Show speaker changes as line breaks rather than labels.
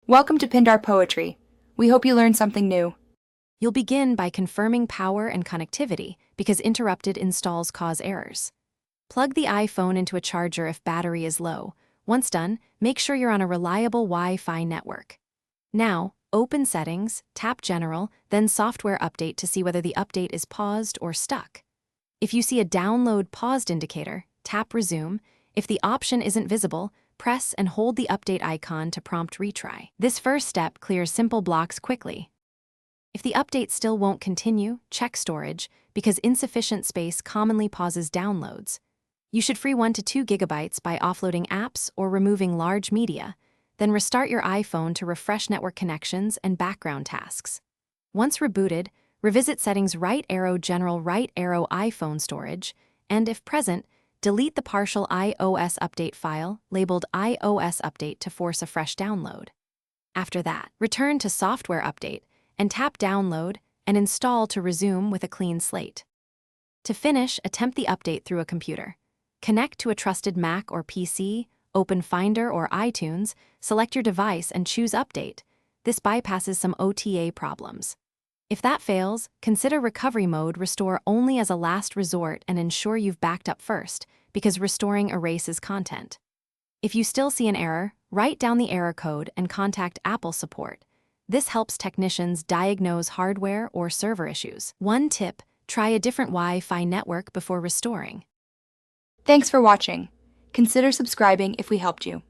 Welcome to Pindar Poetry. We hope you learned something new.
You'll begin by confirming power and connectivity because interrupted installs cause errors. Plug the iPhone into a charger if battery is low. Once done, make sure you're on a reliable Wi-Fi network. Now, open Settings, tap General, then Software Update to see whether the update is paused or stuck. If you see a download paused indicator, tap Resume. If the option isn't visible, press and hold the update icon to prompt retry. This first step clears simple blocks quickly. If the update still won't continue, check storage, because insufficient space commonly pauses downloads. You should free 1 to 2 gigabytes by offloading apps or removing large media, then restart your iPhone to refresh network connections and background tasks. Once rebooted, revisit settings right arrow General right arrow iPhone storage, and if present, delete the partial iOS update file labeled iOS update to force a fresh download. After that, return to Software Update and tap Download and Install to resume with a clean slate. To finish, attempt the update through a computer. Connect to a trusted Mac or PC, open Finder or iTunes, select your device and choose Update. This bypasses some OTA problems. If that fails, consider recovery mode restore only as a last resort and ensure you've backed up first, because restoring erases content. If you still see an error, write down the error code and contact Apple support. This helps technicians diagnose hardware or server issues. One tip, try a different Wi-Fi network before restoring.
Thanks for watching. Consider subscribing if we helped you.